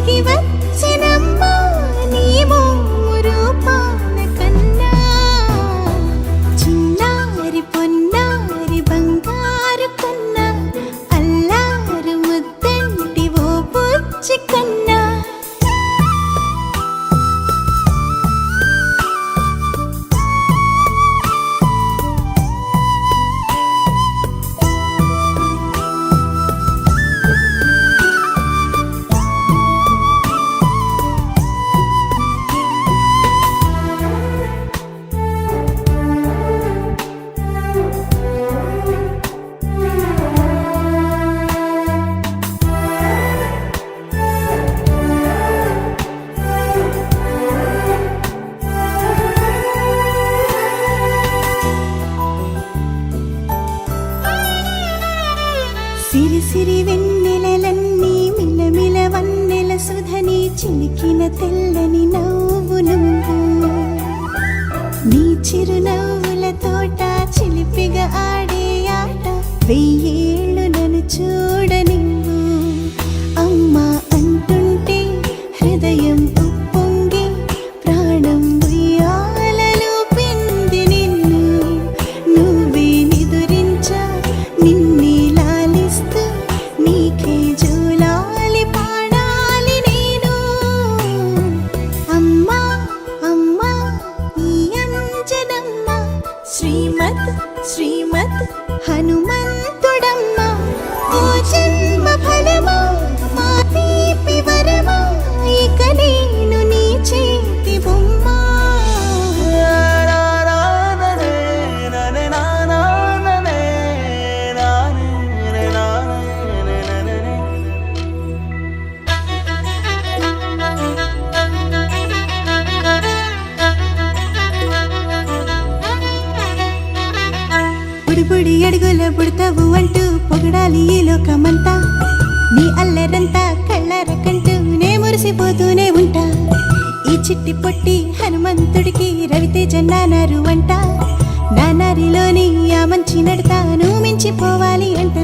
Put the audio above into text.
ఒదిగి వచ్చినమ్మా నీ మోము రూపాల కన్నా చిన్నారి పొన్నారి బంగారు కన్నా అల్లారు ముద్దంటి ఓ బుజ్జి కన్నా సిరి సిరి వెన్నెలలన్నీ మిలమిల వన్నెల సుధని చిలికిన తెల్లని నవ్వు నువ్వు నీ చిరునవ్వుల తోట చిలిపిగా ఆడే ఆట వెయ్యేళ్ళు నన్ను చూడ నువ్వు అమ్మా అంటుంటే హృదయం ఉప్పొంగి ప్రాణం ఉయ్యాలలో పిండి నిన్ను నువ్వే నిదురించా నిన్నే లాలిస్తూ నీకే జూలాలి పాడాలి నేను అమ్మా అమ్మా ఈ అంజనమ్మ శ్రీమత్ శ్రీమత్ హనుమంతుడమ్మ ఓ జన్మ ఫలమా మా తీపి వరమా ఇక నేను నీ చేతి బొమ్మ బుడి అడుగుల బుడతావు అంటూ పొగడాలి ఈ లోకమంతా నీ అల్లరంతా కళ్ళారకంటూ నే మురిసిపోతూనే ఉంటా ఈ చిట్టి పొట్టి హనుమంతుడికి రవితేజ నానారు అంట నానారిలోని ఆ మంచి నడతాను మించిపోవాలి అంట